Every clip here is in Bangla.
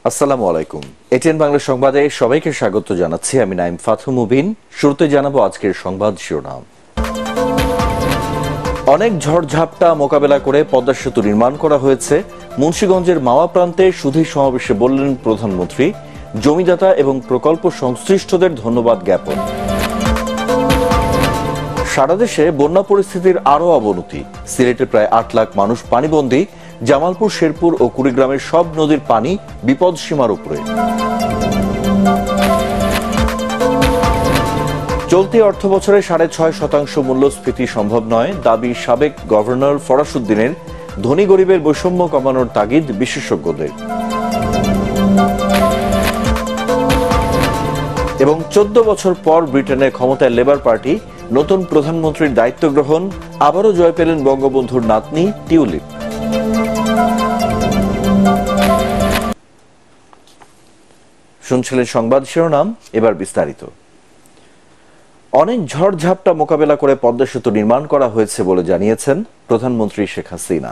আসসালামু আলাইকুম। এটিএন বাংলা সংবাদে সবাইকে স্বাগত জানাচ্ছি। আমি নাইম ফাথু মুবিন। শুরুতে জানাবো আজকের সংবাদ শিরোনাম। অনেক ঝড়ঝাপটা মোকাবেলা করে পদ্মা সেতু নির্মাণ করা হয়েছে। মুন্সিগঞ্জের মাওয়া প্রান্তে সুধী সমাবেশে বললেন প্রধানমন্ত্রী। জমিদাতা এবং প্রকল্প সংশ্লিষ্টদের ধন্যবাদ জ্ঞাপন। সারা দেশে বন্যা পরিস্থিতির আরও অবনতি। সিলেটে প্রায় 8 লাখ মানুষ পানিবন্দী। জামালপুর, শেরপুর ও কুড়িগ্রামের সব নদীর পানি বিপদ সীমার উপরে। চলতি অর্থ বছরে 6.5% মূল্যস্ফীতি সম্ভব নয়, দাবি সাবেক গভর্নর ফরাসউদ্দিনের। ধনী গরিবের বৈষম্য কমানোর তাগিদ বিশেষজ্ঞদের। এবং 14 বছর পর ব্রিটেনে ক্ষমতায় লেবার পার্টি। নতুন প্রধানমন্ত্রীর দায়িত্ব গ্রহণ। আবারও জয় পেলেন বঙ্গবন্ধুর নাতনি টিউলিপ। শুনছিলেন সংবাদ শিরোনাম, এবার বিস্তারিত। অনেক ঝড়ঝাপটা মোকাবেলা করে পদ্মা সেতু নির্মাণ করা হয়েছে বলে জানিয়েছেন প্রধানমন্ত্রী শেখ হাসিনা।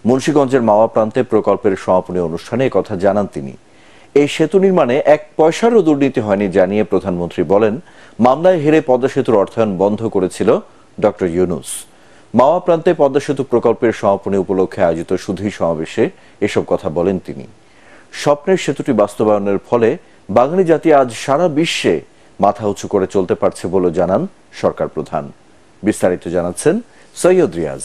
মুন্সিগঞ্জের মাওয়া প্রান্তে প্রকল্পের সমাপনী অনুষ্ঠানে একথা জানান তিনি। এই সেতু নির্মাণে 1 পয়সারও দুর্নীতি হয়নি জানিয়ে প্রধানমন্ত্রী বলেন, মামলায় হেরে পদ্মা সেতুর অর্থায়ন বন্ধ করেছিল ডক্টর ইউনূস। মাওয়া প্রান্তে পদ্মা সেতু প্রকল্পের সমাপনী উপলক্ষে আয়োজিত সুধী সমাবেশে এসব কথা বলেন তিনি। স্বপ্নের সেতুটি বাস্তবায়নের ফলে বাঙালি জাতি আজ সারা বিশ্বে মাথা উঁচু করে চলতে পারছে বলে জানান সরকার প্রধান। বিস্তারিত জানাচ্ছেন সৈয়দ রিয়াজ।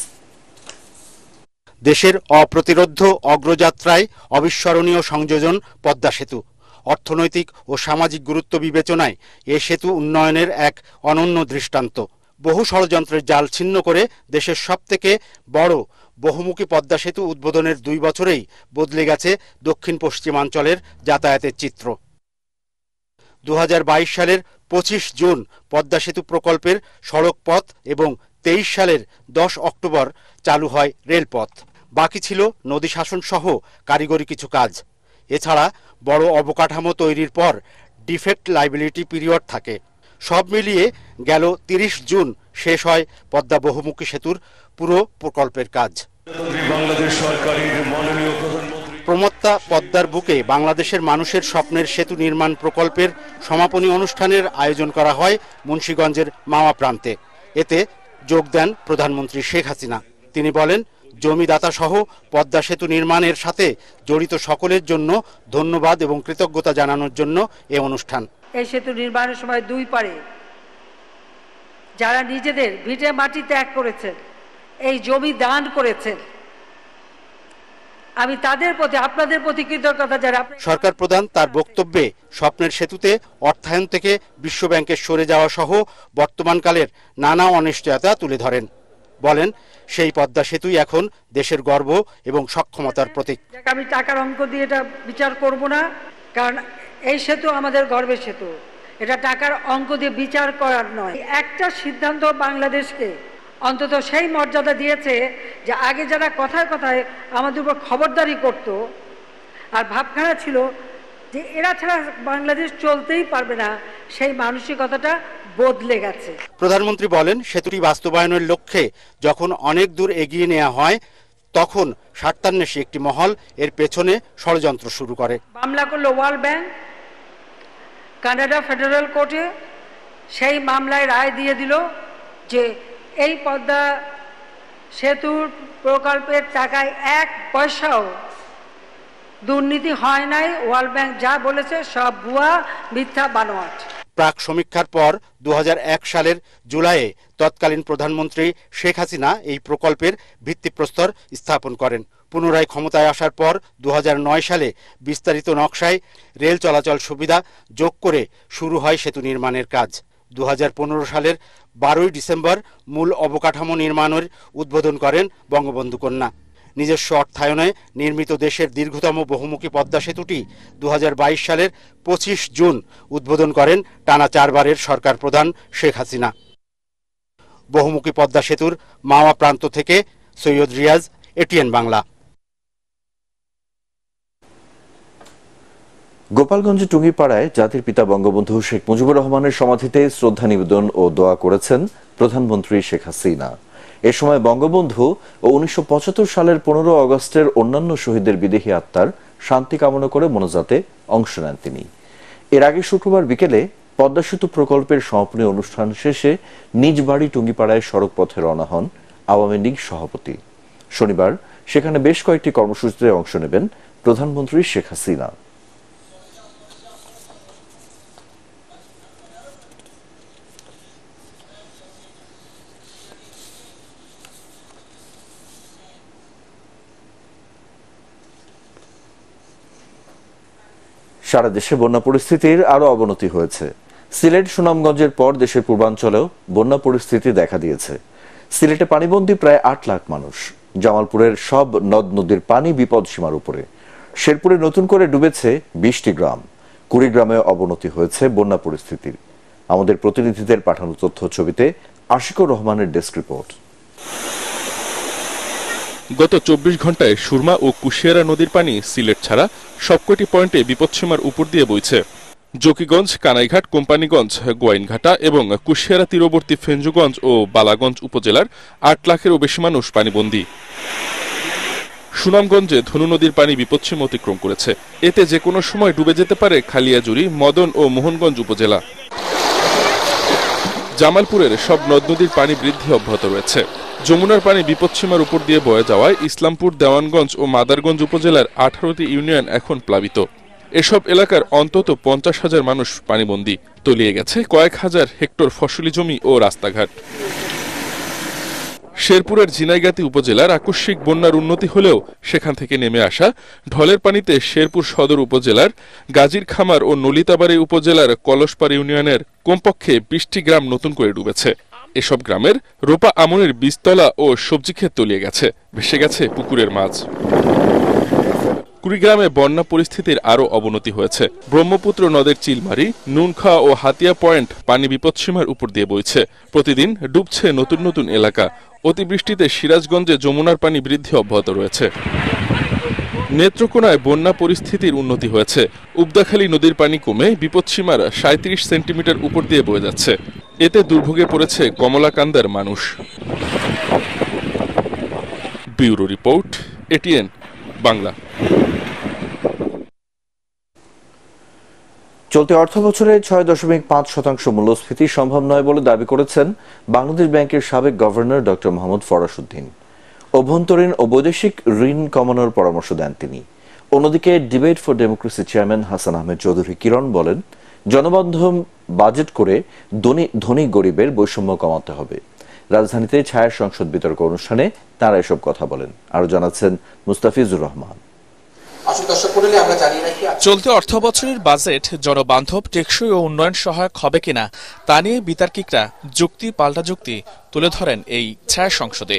দেশের অপ্রতিরোধ্য অগ্রযাত্রায় অবিস্মরণীয় সংযোজন পদ্মা সেতু। অর্থনৈতিক ও সামাজিক গুরুত্ব বিবেচনায় এ সেতু উন্নয়নের এক অনন্য দৃষ্টান্ত। বহু ষড়যন্ত্রের জাল ছিন্ন করে দেশের সবথেকে বড় বহুমুখী পদ্মা সেতু উদ্বোধনের 2 বছরেই বদলে গেছে দক্ষিণ পশ্চিমাঞ্চলের যাতায়াতের চিত্র। 2022 সালের 25 জুন পদ্মা সেতু প্রকল্পের সড়ক পথ এবং 23 সালের 10 অক্টোবর চালু হয় রেলপথ। বাকি ছিল নদী শাসন সহ কারিগরি কিছু কাজ। এছাড়া বড় অবকাঠামো তৈরির পর ডিফেক্ট লাইবিলিটি পিরিয়ড থাকে। সব মিলিয়ে গেল 30 জুন শেষ হয় পদ্মা বহুমুখী সেতুর পুরো প্রকল্পের কাজ। প্রমত্তা পদ্মার বুকে বাংলাদেশের মানুষের স্বপ্নের সেতু নির্মাণ প্রকল্পের সমাপনী অনুষ্ঠানের আয়োজন করা হয় মুন্সিগঞ্জের মাওয়া প্রান্তে। এতে যোগ দেন প্রধানমন্ত্রী শেখ হাসিনা। তিনি বলেন, জমিদাতা সহ পদ্মা সেতু নির্মাণের সাথে জড়িত সকলের জন্য ধন্যবাদ এবং কৃতজ্ঞতা জানানোর জন্য এ অনুষ্ঠান। এই সেতু নির্মাণের সময় 2 পারে যারা নিজেদের ভিটে মাটি ত্যাগ করেছেন, এই জমি দান করেছেন, আমি তাদের প্রতি, আপনাদের প্রতি কৃতজ্ঞতা জানাই। সরকার প্রধান তার বক্তব্যে স্বপ্নের সেতুতে অর্থায়ন থেকে বিশ্বব্যাংকের সরে যাওয়া সহ বর্তমানকালের নানা অনিশ্চয়তা তুলে ধরেন। বলেন, সেই পদ্মা সেতুই এখন দেশের গর্ব এবং সক্ষমতার প্রতীক। আমি টাকার অঙ্ক দিয়ে এটা বিচার করব না, কারণ এই সেতু আমাদের গর্বের সেতু। এটা টাকার অঙ্ক দিয়ে বিচার করার নয়। একটা সিদ্ধান্ত বাংলাদেশকে অন্তত সেই মর্যাদা দিয়েছে যে আগে যারা কথায় কথায় আমাদের উপর খবরদারি করত আর ভাবখানা ছিল যে এরা ছাড়া বাংলাদেশ চলতেই পারবে না, সেই মানসিকতাটা বদলে গেছে। প্রধানমন্ত্রী বলেন, সেতুটি বাস্তবায়নের লক্ষ্যে যখন অনেক দূর এগিয়ে নেওয়া হয় তখন স্বার্থান্বেষী একটি মহল এর পেছনে ষড়যন্ত্র শুরু করে। মামলা করলো ওয়ার্ল্ড ব্যাংক কানাডা ফেডারেল কোর্টে। সেই মামলায় রায় দিয়ে দিল যে এই পদ্মা সেতুর প্রকল্পের টাকায় 1 পয়সাও দুর্নীতি হয় নাই। ওয়ার্ল্ড ব্যাংক যা বলেছে সব ভুয়া, মিথ্যা, বানোয়াট। প্রাক সমীক্ষার পর 2001 সালের জুলাইয়ে তৎকালীন প্রধানমন্ত্রী শেখ হাসিনা এই প্রকল্পের ভিত্তিপ্রস্তর স্থাপন করেন। পুনরায় ক্ষমতায় আসার পর 2009 সালে বিস্তারিত নকশায় রেল চলাচল সুবিধা যোগ করে শুরু হয় সেতু নির্মাণের কাজ। 2015 সালের 12 ডিসেম্বর মূল অবকাঠামো নির্মাণের উদ্বোধন করেন বঙ্গবন্ধু কন্যা। নিজস্ব অর্থায়নে নির্মিত দেশের দীর্ঘতম বহুমুখী পদ্মা সেতুটি 2022 সালের 25 জুন উদ্বোধন করেন টানা 4 বারের সরকার প্রধান শেখ হাসিনা। বহুমুখী পদ্মা সেতুর মাওয়া প্রান্ত থেকে সৈয়দ রিয়াজ, এটিএন বাংলা। গোপালগঞ্জ টুঙ্গিপাড়ায় জাতির পিতা বঙ্গবন্ধু শেখ মুজিবুর রহমানের সমাধিতে শ্রদ্ধা নিবেদন ও দোয়া করেছেন প্রধানমন্ত্রী শেখ হাসিনা। এ সময় বঙ্গবন্ধু ও 1975 সালের 15 আগস্টের অন্যান্য শহীদদের বিদেহী আত্মার শান্তি কামনা করে মোনাজাতে অংশ নেন তিনি। এর আগে শুক্রবার বিকেলে পদ্মা সেতু প্রকল্পের সমাপনী অনুষ্ঠান শেষে নিজ বাড়ি টুঙ্গিপাড়ায় সড়ক পথে রওনা হন আওয়ামী লীগ সভাপতি। শনিবার সেখানে বেশ কয়েকটি কর্মসূচিতে অংশ নেবেন প্রধানমন্ত্রী শেখ হাসিনা। সারা দেশে বন্যা পরিস্থিতির আরো অবনতি হয়েছে। সিলেট সুনামগঞ্জের পর দেশের পূর্বাঞ্চলেও বন্যা পরিস্থিতি দেখা দিয়েছে। সিলেটে পানিবন্দী প্রায় ৮ লাখ মানুষ। জামালপুরের সব নদ নদীর পানি বিপদ সীমার উপরে। শেরপুরে নতুন করে ডুবেছে ২০টি গ্রাম। কুড়িগ্রামে অবনতি হয়েছে বন্যা পরিস্থিতির। আমাদের প্রতিনিধিদের পাঠানো তথ্য ছবিতে আশিকুর রহমানের ডেস্ক রিপোর্ট। গত ২৪ ঘন্টায় সুরমা ও কুশিয়ারা নদীর পানি সিলেট ছাড়া সবকটি পয়েন্টে বিপদসীমার উপর দিয়ে বইছে। জকিগঞ্জ, কানাইঘাট, কোম্পানিগঞ্জ, গোয়াইনঘাটা এবং কুশিয়ারা তীরবর্তী ফেঞ্জুগঞ্জ ও বালাগঞ্জ উপজেলার ৮ লাখেরও বেশি মানুষ পানিবন্দী। সুনামগঞ্জে ধনু নদীর পানি বিপদসীমা অতিক্রম করেছে। এতে যে কোনো সময় ডুবে যেতে পারে খালিয়াজুড়ি, মদন ও মোহনগঞ্জ উপজেলা। জামালপুরের সব নদ নদীর পানি বৃদ্ধি অব্যাহত রয়েছে। যমুনার পানি বিপদসীমার উপর দিয়ে বয়ে যাওয়ায় ইসলামপুর, দেওয়ানগঞ্জ ও মাদারগঞ্জ উপজেলার ১৮টি ইউনিয়ন এখন প্লাবিত। এসব এলাকার অন্তত ৫০,০০০ মানুষ পানিবন্দী। তলিয়ে গেছে কয়েক হাজার হেক্টর ফসলি জমি ও রাস্তাঘাট। শেরপুরের ঝিনাইগাতি উপজেলার আকস্মিক বন্যার উন্নতি হলেও সেখান থেকে নেমে আসা ঢলের পানিতে শেরপুর সদর উপজেলার গাজীর খামার ও নলিতাবাড়ী উপজেলার কলসপাড় ইউনিয়নের কমপক্ষে ২০টি গ্রাম নতুন করে ডুবেছে। এসব গ্রামের রোপা আমনের বীজতলা ও সবজি ক্ষেত তলিয়ে গেছে, ভেসে গেছে পুকুরের মাছ। কুড়িগ্রামে বন্যা পরিস্থিতির আরও অবনতি হয়েছে। ব্রহ্মপুত্র নদের চিলমারি, নুনখাওয়া ও হাতিয়া পয়েন্ট পানি বিপদসীমার উপর দিয়ে বইছে। প্রতিদিন ডুবছে নতুন নতুন এলাকা। অতিবৃষ্টিতে সিরাজগঞ্জে যমুনার পানি বৃদ্ধি অব্যাহত রয়েছে। নেত্রকোনায় বন্যা পরিস্থিতির উন্নতি হয়েছে। উবদাখালী নদীর পানি কমে বিপদসীমার ৩৭ সেন্টিমিটার উপর দিয়ে বয়ে যাচ্ছে। এতে দুর্ভোগে পড়েছে কমলাকান্দার মানুষ। Bureau report, ATN Bangla. চলতি অর্থবছরে ৬.৫% মূল্যস্ফীতি সম্ভব নয় বলে দাবি করেছেন বাংলাদেশ ব্যাংকের সাবেক গভর্নর ডক্টর মোহাম্মদ ফরাসউদ্দিন। অভ্যন্তরীণ ও বৈদেশিক ঋণ কমানোর পরামর্শ দেন তিনি। অন্যদিকে debate for democracy chairman Hasan Ahmed Chowdhury Kiron বলেন, জনবান্ধব বাজেট করে ধনী গরিবের বৈষম্য কমাতে হবে। রাজধানীতে ছায়া সংসদ বিতর্ক অনুষ্ঠানে তারা এসব কথা বলেন। আরো জানাচ্ছেন মুস্তাফিজুর রহমান। চলতি অর্থবছরের বাজেট জনবান্ধব, টেকসই ও উন্নয়ন সহায়ক হবে কিনা তা নিয়ে বিতার্কিকরা যুক্তি পাল্টা যুক্তি তুলে ধরেন এই ছায়া সংসদে।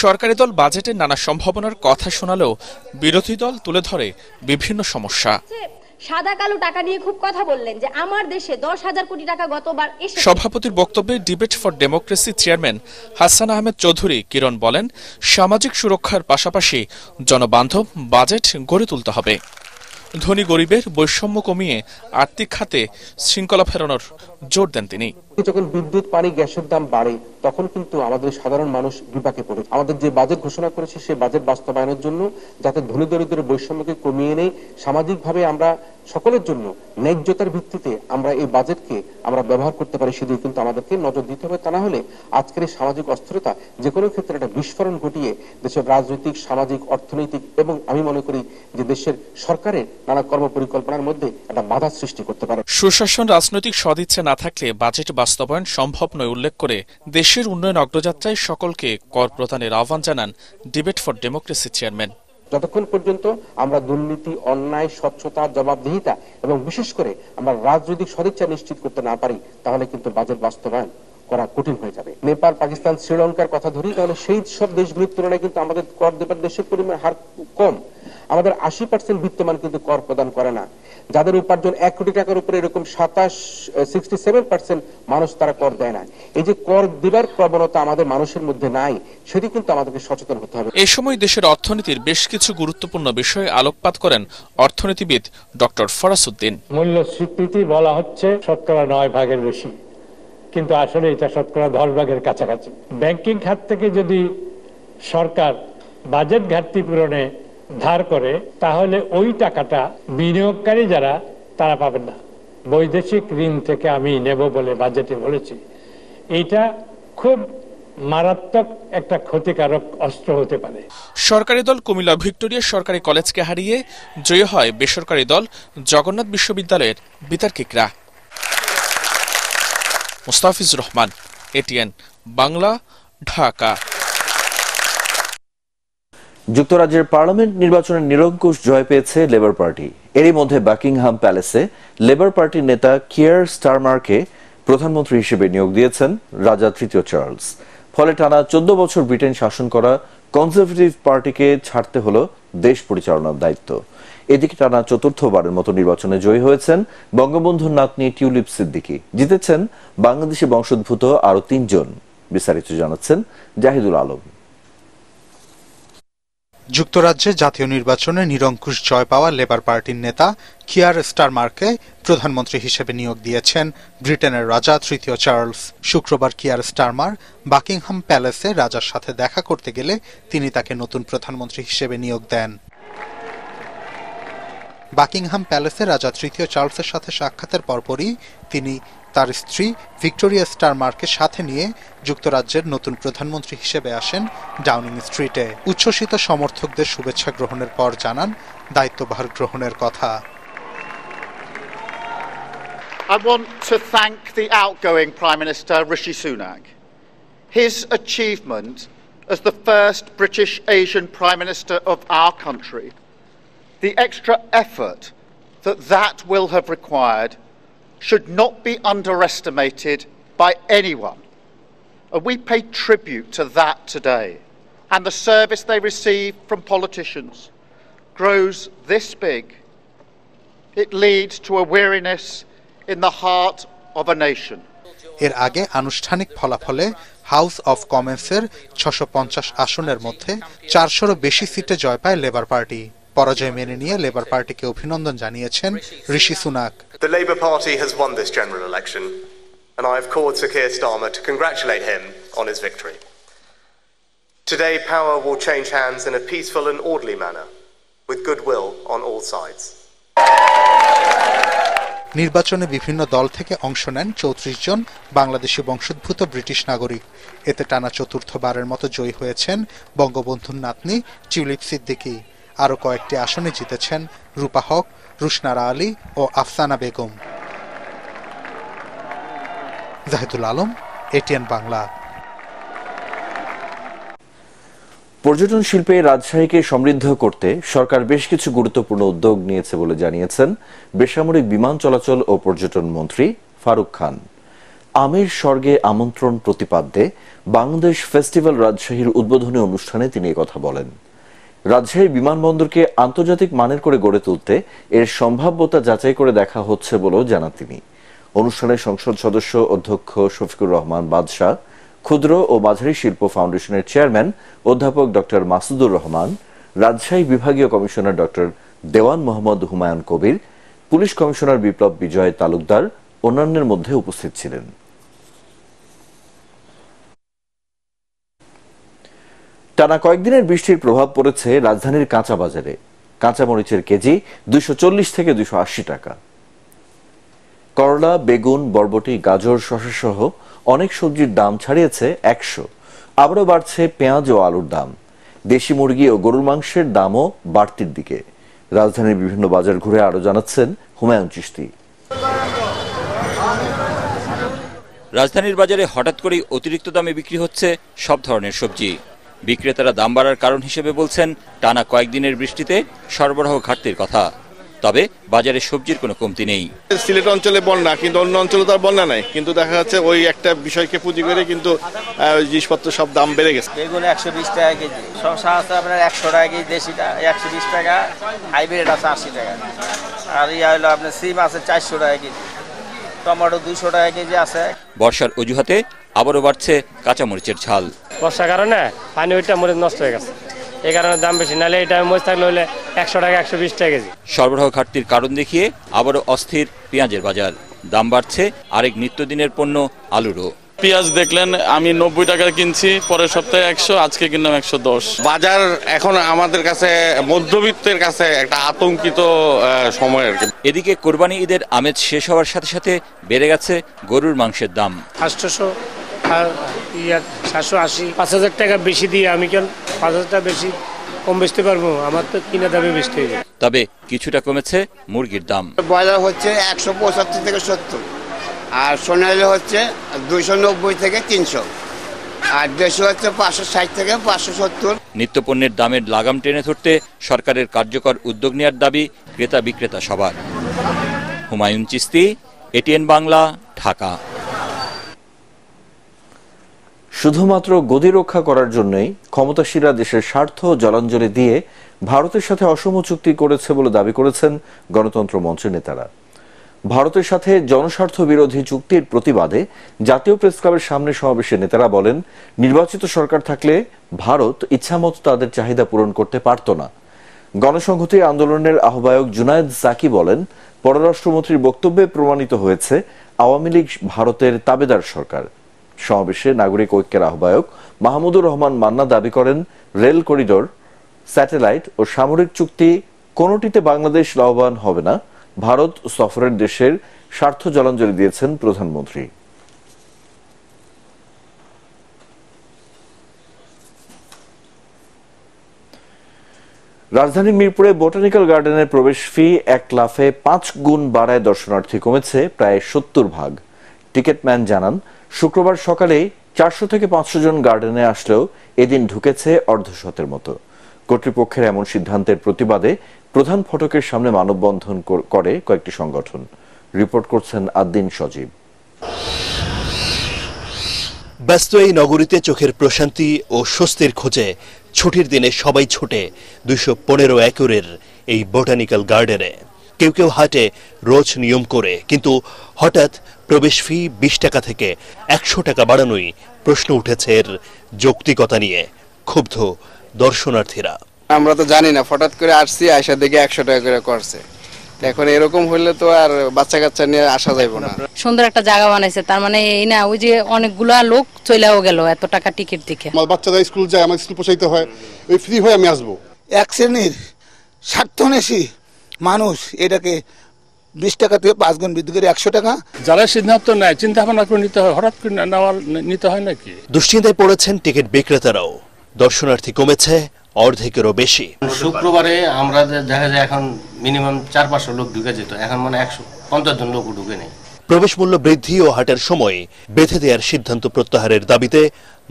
সরকারি দল বাজেটের নানা সম্ভাবনার কথা শোনালেও বিরোধী দল তুলে ধরে বিভিন্ন সমস্যা। সাদা কালো টাকা নিয়ে খুব কথা বললেন যে আমার দেশে ১০,০০০ কোটি টাকা গতবার এসেছে। সভাপতির বক্তব্যে debate for democracy chairman Hasan Ahmed Chowdhury Kiron বলেন, সামাজিক সুরক্ষার পাশাপাশি জনবান্ধব বাজেট গড়ে তুলতে হবে। ধনী গরিবের বৈষম্য কমিয়ে আর্থিক খাতে শৃঙ্খলা ফেরানোর জোর দেন তিনি। যখন বিদ্যুৎ, পানি, গ্যাসের দাম বাড়ে তখন কিন্তু আমাদের সাধারণ মানুষ বিপাকে পড়ে। আমাদের যে বাজেট ঘোষণা করেছে সেই বাজেট বাস্তবায়নের জন্য যাতে ধনী দরিদ্রের বৈষম্যকে কমিয়ে নেই, সামাজিকভাবে আমরা সকলের জন্য ন্যায্যতার ভিত্তিতে আমরা এই বাজেটকে আমরা ব্যবহার করতে পারি, সেদিকে কিন্তু আমাদেরকে নজর দিতে হবে। তা না হলে আজকের এই সামাজিক অস্থিরতা যে কোনো ক্ষেত্রে একটা বিস্ফোরণ ঘটিয়ে দেশের রাজনৈতিক, সামাজিক, অর্থনৈতিক এবং আমি মনে করি যে দেশের সরকারের নানা কর্ম পরিকল্পনার মধ্যে একটা বাধা সৃষ্টি করতে পারে। সুশাসন, রাজনৈতিক সদিচ্ছা না থাকলে বাজেট বাস্তবায়ন সম্ভব নয় উল্লেখ করে দেশের উন্নয়ন অগ্রযাত্রায় সকলকে কর প্রদানের আহ্বান জানান ডিবেট ফর ডেমোক্রেসি চেয়ারম্যান। যতক্ষণ পর্যন্ত আমরা দুর্নীতি, অন্যায়, স্বচ্ছতা, জবাবদিহিতা এবং বিশেষ করে আমরা রাজনৈতিক সদিচ্ছা নিশ্চিত করতে না পারি তাহলে কিন্তু বাজেট বাস্তবায়ন করা কঠিন হয়ে যাবে। নেপাল, পাকিস্তান, শ্রীলঙ্কার কথা ধরি তাহলে সেই সব দেশগুলির তুলনায় কিন্তু আমাদের কর দেবার দেশের পরিমাণ হার কম। আমাদের ৮০% বিত্তমান কিন্তু কর প্রদান করে না। যাদের উপার্জন ১ কোটি টাকার উপরে এরকম 67% মানুষ তারা কর দেয় না। এই যে কর দিবার প্রবণতা আমাদের মানুষের মধ্যে নাই, সেটি কিন্তু আমাদেরকে সচেতন হতে হবে। এই সময় দেশের অর্থনীতির বেশ কিছু গুরুত্বপূর্ণ বিষয়ে আলোকপাত করেন অর্থনীতিবিদ ডক্টর ফরাসউদ্দিন। মূল্য স্বীকৃতি বলা হচ্ছে ৯% বেশি, কিন্তু আসলে এটা ১০% কাছাকাছি। ব্যাংকিং খাত থেকে যদি সরকার বাজেট ঘাটতি পূরণে ধার করে, তাহলে ওই টাকাটা বিনিয়োগকারী যারা তারা পাবেন না। বৈদেশিক ঋণ থেকে আমি নেব বলে বাজেটে বলেছি। এইটা খুব মারাত্মক একটা ক্ষতিকারক অস্ত্র হতে পারে। সরকারি দল কুমিল্লা ভিক্টোরিয়া সরকারি কলেজকে হারিয়ে জয়ী হয় বেসরকারি দল জগন্নাথ বিশ্ববিদ্যালয়ের বিতার্কিকরা। মুস্তাফিজুর রহমান, এটিএন বাংলা, ঢাকা। যুক্তরাজ্যের পার্লামেন্ট নির্বাচনে নিরঙ্কুশ জয় পেয়েছে লেবার পার্টি। এরই মধ্যে বাকিংহাম প্যালেসে লেবার পার্টির নেতা কিয়ার স্টারমারকে প্রধানমন্ত্রী হিসেবে নিয়োগ দিয়েছেন রাজা তৃতীয় চার্লস। ফলে টানা 14 বছর ব্রিটেন শাসন করা কনজারভেটিভ পার্টিকে ছাড়তে হলো দেশ পরিচালনার দায়িত্ব। এদিকে টানা চতুর্থবারের মতো নির্বাচনে জয়ী হয়েছেন বঙ্গবন্ধুর নাতনি টিউলিপ সিদ্দিকী। জিতেছেন বাংলাদেশি বংশোদ্ভূত আরো 3 জন। বিস্তারিত জানাচ্ছেন জাহিদুল আলম। যুক্তরাজ্যে জাতীয় নির্বাচনে নিরঙ্কুশ জয় পাওয়া লেবার পার্টির নেতা কিয়ার স্টারমারকে প্রধানমন্ত্রী হিসেবে নিয়োগ দিয়েছেন ব্রিটেনের রাজা তৃতীয় চার্লস। শুক্রবার কিয়ার স্টারমার বাকিংহাম প্যালেসে রাজার সাথে দেখা করতে গেলে তিনি তাকে নতুন প্রধানমন্ত্রী হিসেবে নিয়োগ দেন। বাকিংহাম প্যালেসে রাজা তৃতীয় চার্লসের সাথে সাক্ষাতের পরপরই তিনি তার স্ত্রী ভিক্টোরিয়া স্টারমারকে সাথে নিয়ে যুক্তরাজ্যের নতুন প্রধানমন্ত্রী হিসেবে আসেন ডাউনিং স্ট্রিটে। উচ্ছ্বসিত সমর্থকদের শুভেচ্ছা গ্রহণের পর জানান দায়িত্বভার গ্রহণের কথা। I want to thank the outgoing Prime Minister Rishi Sunak. His achievement as the first British Asian Prime Minister of our country, the extra effort that will have required should not be underestimated by anyone. We pay tribute to that today, and the service they receive from politicians grows this big. It leads to a weariness in the heart of a nation. এর আগে আনুষ্ঠানিক ফলাফলে হাউস অফ কমন্সের 650 আসনের মধ্যে 400-এরও বেশি সিটে জয় পায় লেবার পার্টি। পরাজয় মেনে নিয়ে লেবার পার্টিকে অভিনন্দন জানিয়েছেন ঋষি Sunak. The Labour Party has won this general election, and I have called Sir Keir Starmer to congratulate him on his victory. Today, power will change hands in a peaceful and orderly manner, with goodwill on all sides. নির্বাচনে বিভিন্ন দল থেকে অংশ নেন 34 জন বাংলাদেশি বংশোদ্ভূত ব্রিটিশ নাগরিক। এতে টানা চতুর্থবারের মতো জয়ী হয়েছেন বঙ্গবন্ধুর নাতনি টিউলিপ সিদ্দিকী। আরও কয়েকটি আসনে জিতেছেন রূপা হক, রুশনারা আলী ও আফসানা বেগম। জাহিদুল আলম, এটিএন বাংলা। পর্যটন শিল্পে রাজশাহীকে সমৃদ্ধ করতে সরকার বেশ কিছু গুরুত্বপূর্ণ উদ্যোগ নিয়েছে বলে জানিয়েছেন বেসামরিক বিমান চলাচল ও পর্যটন মন্ত্রী ফারুক খান। আমের স্বর্গে আমন্ত্রণ প্রতিপাদ্যে বাংলাদেশ ফেস্টিভ্যাল রাজশাহীর উদ্বোধনী অনুষ্ঠানে তিনি একথা বলেন। রাজশাহী বিমানবন্দরকে আন্তর্জাতিক মানের করে গড়ে তুলতে এর সম্ভাব্যতা যাচাই করে দেখা হচ্ছে বলেও জানান তিনি। অনুষ্ঠানে সংসদ সদস্য অধ্যক্ষ শফিকুর রহমান বাদশাহ, ক্ষুদ্র ও মাঝারি শিল্প ফাউন্ডেশনের চেয়ারম্যান অধ্যাপক ডক্টর মাসুদুর রহমান, রাজশাহী বিভাগীয় কমিশনার ডক্টর দেওয়ান মোহাম্মদ হুমায়ুন কবির, পুলিশ কমিশনার বিপ্লব বিজয় তালুকদার অন্যান্যের মধ্যে উপস্থিত ছিলেন। টানা কয়েকদিনের বৃষ্টির প্রভাব পড়েছে রাজধানীর কাঁচা বাজারে। কাঁচামরিচের কেজি 240 থেকে 280 টাকা। করলা, বেগুন, বরবটি, গাজর, শসা সহ অনেক সবজির দাম ছাড়িয়েছে 100। আবারও বাড়ছে পেঁয়াজ ও আলুর দাম। দেশি মুরগি ও গরুর মাংসের দামও বাড়তির দিকে। রাজধানীর বিভিন্ন বাজার ঘুরে আরো জানাচ্ছেন হুমায়ুন চিশতি। রাজধানীর বাজারে হঠাৎ করেই অতিরিক্ত দামে বিক্রি হচ্ছে সব ধরনের সবজি। বিক্রেতারা দাম বাড়ার কারণ হিসেবে বলছেন টানা কয়েকদিনের বৃষ্টিতে সরবরাহ ঘাটতির কথা। তবে বাজারে সবজির কোনো কমতি নেই। সিলেট অঞ্চলে বন্যা, কিন্তু অন্য অঞ্চলে তো আর বন্যা নাই, কিন্তু দেখা যাচ্ছে ওই একটা বিষয়কে পুঁজি করে কিন্তু জিনিসপত্র সব দাম বেড়ে গেছে। বেগুন 120 টাকা কেজি, শসা আছে আপনার 100 টাকা কেজি, দেশিটা 120 টাকা, হাইব্রিড আছে 80 টাকা, আর ইয়া হলো আপনার সিম আছে 400 টাকা কেজি, টমেটো 200 টাকা কেজি আছে। বর্ষার অজুহাতে আবারও বাড়ছে কাঁচামরিচের ঝাল। বর্ষার কারণে পানি ওইটা মরিচ নষ্ট হয়ে গেছে, এই কারণে দাম বেশি। নাহলে এটা মরিচ থাকলে হলে 100 টাকা 120 টাকা কেজি। সরবরাহ ঘাটতির কারণ দেখিয়ে আবারও অস্থির পেঁয়াজের বাজার। দাম বাড়ছে আরেক নিত্যদিনের পণ্য আলুরও। পেঁয়াজ দেখলেন আমি 90 টাকা কিনছি, পরের সপ্তাহে 100, আজকে কিনলাম 110। বাজার এখন আমাদের কাছে মধ্যবিত্তের কাছে একটা আতঙ্কিত সময় আর কি। এদিকে কোরবানি ঈদের আমেজ শেষ হওয়ার সাথে সাথে বেড়ে গেছে গরুর মাংসের দাম। 800 আর 780, 5000 টাকা বেশি দিয়ে আমি কেন 5000 টাকা বেশি কম বেচতে পারবো? আমার তো কিনা দামে বেচতে হবে। তবে কিছুটা কমেছে মুরগির দাম। ব্রয়লার হচ্ছে 175 থেকে 70, আর সোনালি হচ্ছে 290 থেকে 300, আর দেশি হচ্ছে 560 থেকে 570। নিত্যপণ্যের দামের লাগাম টেনে ধরতে সরকারের কার্যকর উদ্যোগ নেওয়ার দাবি ক্রেতা বিক্রেতা সবার। হুমায়ুন চিস্তি, এটিএন বাংলা, ঢাকা। শুধুমাত্র গদি রক্ষা করার জন্যই ক্ষমতাসীনরা দেশের স্বার্থ জলাঞ্জলি দিয়ে ভারতের সাথে অসম চুক্তি করেছে বলে দাবি করেছেন গণতন্ত্র মঞ্চের নেতারা। ভারতের সাথে জনস্বার্থ বিরোধী চুক্তির প্রতিবাদে জাতীয় প্রেস ক্লাবের সামনে সমাবেশে নেতারা বলেন, নির্বাচিত সরকার থাকলে ভারত ইচ্ছামতো তাদের চাহিদা পূরণ করতে পারত না। গণসংহতি আন্দোলনের আহ্বায়ক জুনায়েদ সাকি বলেন, পররাষ্ট্রমন্ত্রীর বক্তব্যে প্রমাণিত হয়েছে আওয়ামী লীগ ভারতের তাবেদার সরকার। সমাবেশে নাগরিক ঐক্যের আহ্বায়ক মাহমুদুর রহমান মান্না দাবি করেন, রেল করিডোর, স্যাটেলাইট ও সামরিক চুক্তি কোনোটিতে বাংলাদেশ লাভবান হবে না। ভারত সফরের দেশের স্বার্থ জলাঞ্জলি দিয়েছেন প্রধানমন্ত্রী। রাজধানীর মিরপুরে বোটানিক্যাল গার্ডেনের প্রবেশ ফি 1 লাফে 5 গুণ বাড়ায় দর্শনার্থী কমেছে প্রায় 70%। টিকেটম্যান জানান, শুক্রবার সকালে 400 থেকে 500 জন গার্ডেনে আসলেও এদিন ঢুকেছে অর্ধশতের মতো। কর্তৃপক্ষের এমন সিদ্ধান্তের প্রতিবাদে প্রধান ফটকের সামনে মানববন্ধন করে কয়েকটি সংগঠন। রিপোর্ট করছেন আদ্দিন সজীব। ব্যস্ত এই নগরীতে চোখের প্রশান্তি ও স্বস্তির খোঁজে ছুটির দিনে সবাই ছুটে 215 একরের এই বোটানিক্যাল গার্ডেনে। কেউ কেউ হাটে রোজ নিয়ম করে, কিন্তু হঠাৎ প্রবেশ ফি 20 টাকা থেকে 100 টাকা বাড়ানোই প্রশ্ন উঠেছে এর যৌক্তিকতা নিয়ে। ক্ষুব্ধ দর্শনার্থীরা। আমরা তো জানি না, হঠাৎ করে আসছি, আয়সা দেখে 100 টাকা করে করছে। এখন এরকম হইলে তো আর বাচ্চা কাচ্চা নিয়ে আসা যাইব না। সুন্দর একটা জায়গা বানাইছে, তার মানে এই না ওই যে অনেকগুলা লোক চলেও গেল এত টাকা টিকিট দেখে। আমার বাচ্চারা স্কুল যায়, আমার স্কুল পোষাইতে হয়, ওই ফ্রি হয়ে আমি আসবো। এক শ্রেণীর স্বার্থন্বেষী মানুষ এটাকে 20 টাকা থেকে 5 গুণ বৃদ্ধি করে 100 টাকা। যারা সিদ্ধান্ত নেয় চিন্তা ভাবনা করে নিতে হয়, হঠাৎ করে নিতে হয় নাকি? দুশ্চিন্তায় পড়েছেন টিকিট বিক্রেতারাও। দর্শনার্থী কমেছে অর্ধেকেরও বেশি। শুক্রবারে আমরা দেখা যায় এখন মিনিমাম 400-500 লোক ঢুকে যেত, এখন মানে 150 জন লোক ঢুকে নেই। প্রবেশ মূল্য বৃদ্ধি ও হাটের সময় বেঁধে দেওয়ার সিদ্ধান্ত প্রত্যাহারের দাবিতে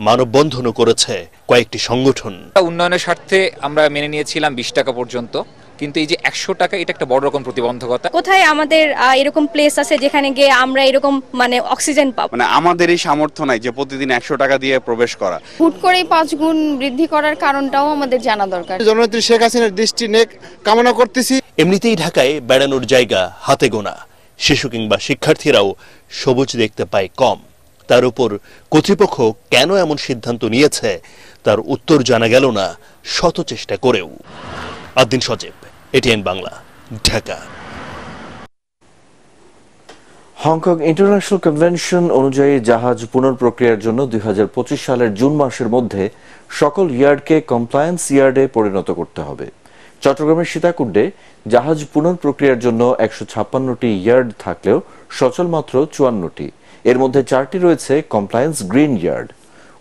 মানববন্ধনও করেছে কয়েকটি সংগঠন। উন্নয়নের স্বার্থে আমরা মেনে নিয়েছিলাম 20 টাকা পর্যন্ত, কিন্তু এই যে 100 টাকা, এটা একটা বড় রকম প্রতিবন্ধকতা। কোথায় আমাদের এরকম প্লেস আছে যেখানে গিয়ে আমরা এরকম মানে অক্সিজেন পাবো? মানে আমাদের এই সামর্থ্য নাই যে প্রতিদিন 100 টাকা দিয়ে প্রবেশ করা। হুট করেই 5 গুণ বৃদ্ধি করার কারণটাও আমাদের জানা দরকার। জননেত্রী শেখ হাসিনার দৃষ্টি নেক কামনা করতেছি। এমনিতেই ঢাকায় বেড়ানোর জায়গা হাতে গোনা, শিশু কিংবা শিক্ষার্থীরাও সবুজ দেখতে পায় কম। তার উপর কর্তৃপক্ষ কেন এমন সিদ্ধান্ত নিয়েছে তার উত্তর জানা গেল না শত চেষ্টা করেও। Addin Sajib, ATN Bangla, Dhaka. Hong Kong international convention অনুযায়ী জাহাজ পুনঃপ্রক্রিয়ার জন্য 2025 সালের জুন মাসের মধ্যে সকল ইয়ার্ডকে কমপ্লায়েন্স ইয়ার্ডে পরিণত করতে হবে। চট্টগ্রামের সীতাকুণ্ডে জাহাজ পুনঃপ্রক্রিয়ার জন্য 156টি ইয়ার্ড থাকলেও সচল মাত্র 54টি। এর মধ্যে 4টি রয়েছে কমপ্লায়েন্স গ্রিন ইয়ার্ড।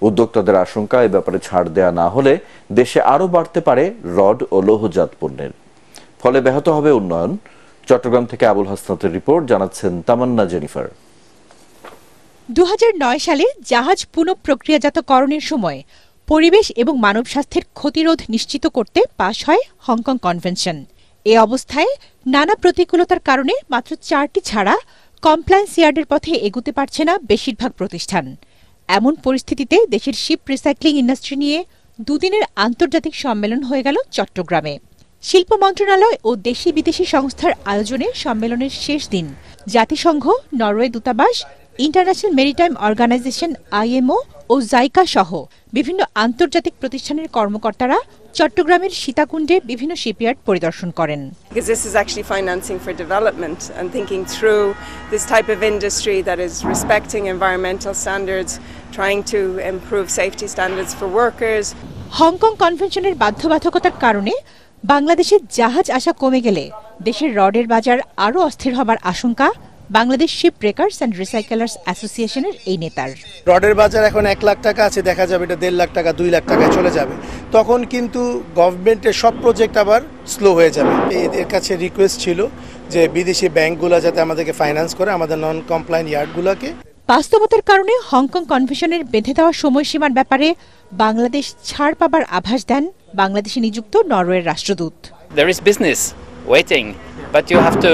উদ্যোক্তাদের আশঙ্কা, এ ব্যাপারে ছাড় দেয়া না হলে দেশে আরও বাড়তে পারে রড ও লৌহজাত পণ্যের, ফলে ব্যাহত হবে উন্নয়ন। চট্টগ্রাম থেকে আবুল হাসনাতের রিপোর্ট, জানাচ্ছেন তামান্না জেনিফার। 2009 সালে জাহাজ পুনঃপ্রক্রিয়াজাতকরণের সময় পরিবেশ এবং মানব স্বাস্থ্যের ক্ষতিরোধ নিশ্চিত করতে পাশ হয় হংকং কনভেনশন। এ অবস্থায় নানা প্রতিকূলতার কারণে মাত্র 4টি ছাড়া কমপ্লায়েন্স ইয়ার্ডের পথে এগুতে পারছে না বেশিরভাগ প্রতিষ্ঠান। এমন পরিস্থিতিতে দেশের শিপ রিসাইক্লিং ইন্ডাস্ট্রি নিয়ে দুদিনের আন্তর্জাতিক সম্মেলন হয়ে গেল চট্টগ্রামে। শিল্প মন্ত্রণালয় ও দেশি বিদেশি সংস্থার আয়োজনে সম্মেলনের শেষ দিন জাতিসংঘ, নরওয়ে দূতাবাস, ইন্টারন্যাশনাল মেরিটাইম অর্গানাইজেশন IMO ও জাইকা সহ বিভিন্ন আন্তর্জাতিক প্রতিষ্ঠানের কর্মকর্তারা চট্টগ্রামের সীতাকুণ্ডে বিভিন্ন শিপইয়ার্ড পরিদর্শন করেন। Because this is actually financing for development and thinking through this type of industry that is respecting environmental standards, trying to improve safety standards for workers. Hong Kong কনভেনশনের বাধ্যবাধকতার কারণে বাংলাদেশে জাহাজ আসা কমে গেলে দেশের রডের বাজার আরও অস্থির হবার আশঙ্কা বাংলাদেশ শিপ ব্রেকার্স অ্যান্ড রিসাইকেলার্স অ্যাসোসিয়েশনের এই নেতার। রডের বাজার এখন 1 লাখ টাকা আছে, দেখা যাবে এটা 1.5 লাখ টাকা 2 লাখ টাকায় চলে যাবে, তখন কিন্তু গভর্নমেন্টের সব প্রজেক্ট আবার স্লো হয়ে যাবে। এদের কাছে রিকোয়েস্ট ছিল যে বিদেশি ব্যাংকগুলো যাতে আমাদেরকে ফাইন্যান্স করে আমাদের নন কমপ্লায়েন্ট ইয়ার্ডগুলোকে। বাস্তবতার কারণে হংকং কনভেনশনের বেঁধে দেওয়া সময়সীমার ব্যাপারে বাংলাদেশ ছাড় পাবার আভাস দেন বাংলাদেশে নিযুক্ত নরওয়ের রাষ্ট্রদূত। There is business waiting, but you have to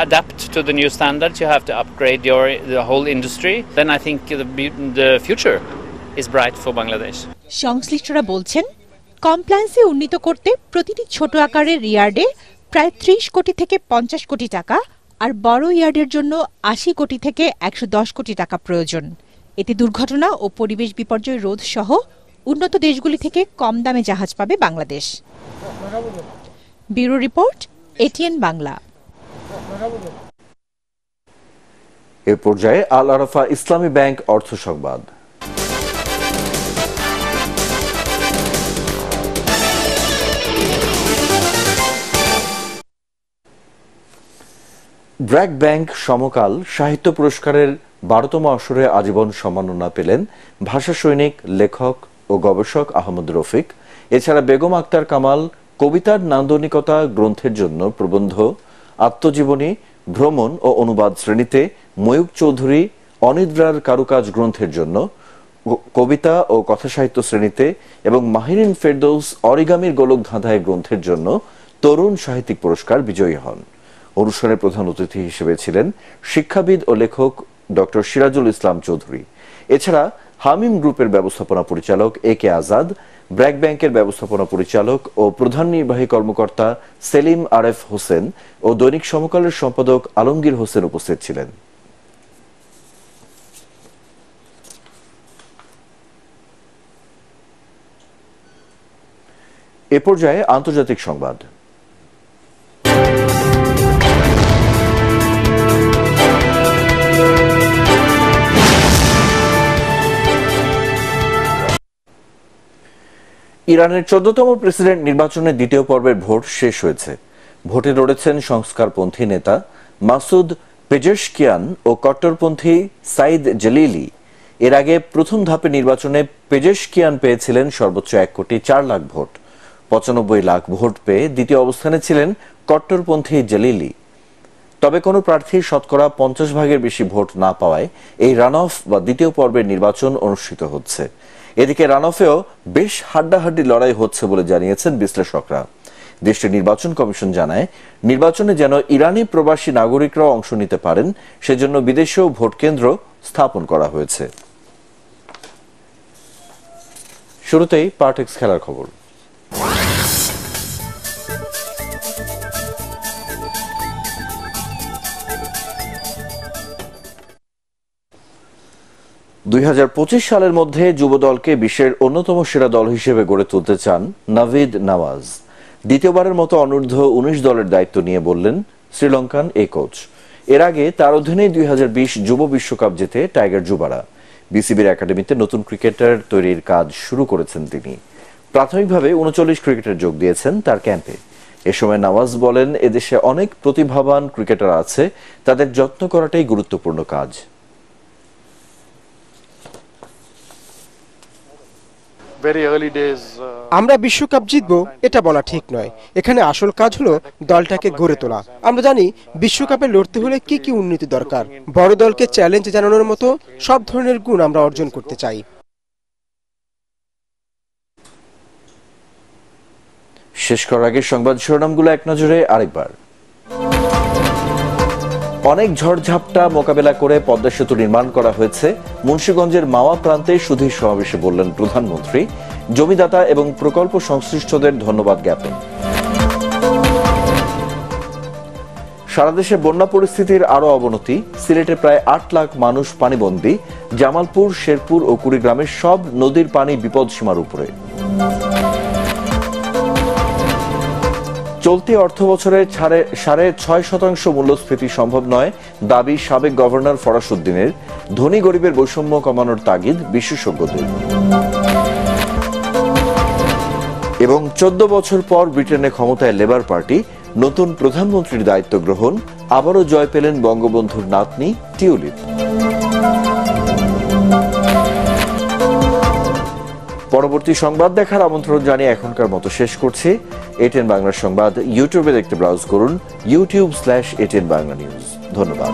adapt to the new standards. You have to upgrade the whole industry. Then I think the future is bright for Bangladesh. সংশ্লিষ্টরা বলছেন, কমপ্লায়েন্সে উন্নীত করতে প্রতিটি ছোট আকারের ইয়ার্ডে প্রায় 30 কোটি থেকে 50 কোটি টাকা আর বড় ইয়ার্ডের জন্য 80 কোটি থেকে 110 কোটি টাকা প্রয়োজন। এতে দুর্ঘটনা ও পরিবেশ বিপর্যয় রোধ সহ উন্নত দেশগুলি থেকে কম দামে জাহাজ পাবে Bangladesh. Bureau report, ATN Bangla. এ পর্যায়ে আল আরাফা ইসলামী ব্যাংক অর্থ সংবাদ। ব্র্যাক ব্যাংক সমকাল সাহিত্য পুরস্কারের 12তম আসরে আজীবন সম্মাননা পেলেন ভাষা সৈনিক, লেখক ও গবেষক আহমদ রফিক। এছাড়া বেগম আক্তার কামাল কবিতার নান্দনিকতা গ্রন্থের জন্য প্রবন্ধ, আত্মজীবনী, ভ্রমণ ও অনুবাদ শ্রেণীতে, ময়ূক চৌধুরী অনিদ্রার কারুকাজ গ্রন্থের জন্য, কবিতা ও কথা সাহিত্য শ্রেণীতে এবং মাহিরিন ফেরদৌস অরিগামির গোলক ধাঁধায় গ্রন্থের জন্য তরুণ সাহিত্যিক পুরস্কার বিজয়ী হন। অনুষ্ঠানের প্রধান অতিথি হিসেবে ছিলেন শিক্ষাবিদ ও লেখক ডক্টর সিরাজুল ইসলাম চৌধুরী। এছাড়া হামিম গ্রুপের ব্যবস্থাপনা পরিচালক এ কে আজাদ, ব্র্যাক ব্যাংকের ব্যবস্থাপনা পরিচালক ও প্রধান নির্বাহী কর্মকর্তা সেলিম আরেফ হোসেন ও দৈনিক সমকালের সম্পাদক আলমগীর হোসেন উপস্থিত ছিলেন। এ পর্যায়ে আন্তর্জাতিক সংবাদ। ইরানের 14তম প্রেসিডেন্ট নির্বাচনের দ্বিতীয় পর্বের ভোট শেষ হয়েছে। ভোটে লড়েছেন সংস্কারপন্থী নেতা মাসুদ পেজেশকিয়ান ও কট্টরপন্থী সাইদ জলিলি। এর আগে প্রথম ধাপে নির্বাচনে পেজেশকিয়ান পেয়েছিলেন সর্বোচ্চ 1,04,00,000 ভোট। 95 লাখ ভোট পেয়ে দ্বিতীয় অবস্থানে ছিলেন কট্টরপন্থী জলিলি। তবে কোনো প্রার্থী শতকরা 50 ভাগের বেশি ভোট না পাওয়ায় এই রান অফ বা দ্বিতীয় পর্বের নির্বাচন অনুষ্ঠিত হচ্ছে। এদিকে রান অফেও বেশ হাড্ডাহাড্ডি লড়াই হচ্ছে বলে জানিয়েছেন বিশ্লেষকরা। দেশটির নির্বাচন কমিশন জানায়, নির্বাচনে যেন ইরানি প্রবাসী নাগরিকরাও অংশ নিতে পারেন সেজন্য বিদেশেও ভোট কেন্দ্র স্থাপন করা হয়েছে। শুরুতেই পার্টেক্স খেলার খবর। সালের মধ্যে যুব দলকে বিশ্বের অন্যতম সেরা দল হিসেবে গড়ে তুলতে চান নাভিদ নওয়াজ। দ্বিতীয়বারের মতো অনূর্ধ্ব 19 দলের দায়িত্ব নিয়ে বললেন শ্রীলঙ্কান এই কোচ। এর আগে তার অধীনে 2020 যুব বিশ্বকাপ জেতে টাইগার যুবারা। বিসিবির একাডেমিতে নতুন ক্রিকেটার তৈরির কাজ শুরু করেছেন তিনি। প্রাথমিকভাবে 39 ক্রিকেটার যোগ দিয়েছেন তার ক্যাম্পে। এ সময় নওয়াজ বলেন, এদেশে অনেক প্রতিভাবান ক্রিকেটার আছে, তাদের যত্ন করাটাই গুরুত্বপূর্ণ কাজ। আমরা বিশ্বকাপ জিতবো এটা বলা ঠিক নয়। এখানে আসল কাজ হলো দলটাকে গড়ে তোলা। আমরা জানি বিশ্বকাপে লড়তে হলে কি কি উন্নতি দরকার। বড় দলকে চ্যালেঞ্জ জানানোর মতো সব ধরনের গুণ আমরা অর্জন করতে চাই। শেষ করার আগে সংবাদ শিরোনামগুলো এক নজরে আরেকবার। অনেক ঝড়ঝাপটা মোকাবেলা করে পদ্মা সেতু নির্মাণ করা হয়েছে। মুন্সিগঞ্জের মাওয়া প্রান্তে সুধীর সমাবেশে বললেন প্রধানমন্ত্রী। জমিদাতা এবং প্রকল্প সংশ্লিষ্টদের ধন্যবাদ জ্ঞাপন। সারা দেশে বন্যা পরিস্থিতির আরো অবনতি। সিলেটে প্রায় 8 লাখ মানুষ পানিবন্দী। জামালপুর, শেরপুর ও কুড়িগ্রামের সব নদীর পানি বিপদসীমার উপরে। চলতি অর্থবছরে 6.5% মূল্যস্ফীতি সম্ভব নয়, দাবি সাবেক গভর্নর ফরাসউদ্দিনের। ধনী গরিবের বৈষম্য কমানোর তাগিদ বিশেষজ্ঞদের। এবং 14 বছর পর ব্রিটেনে ক্ষমতায় লেবার পার্টি, নতুন প্রধানমন্ত্রীর দায়িত্ব গ্রহণ, আবারও জয় পেলেন বঙ্গবন্ধুর নাতনি টিউলিপ। পরবর্তী সংবাদ দেখার আমন্ত্রণ জানিয়ে এখনকার মতো শেষ করছি। এটিএন বাংলা সংবাদ ইউটিউবে দেখতে ব্রাউজ করুন youtube/ATN Bangla News। ধন্যবাদ।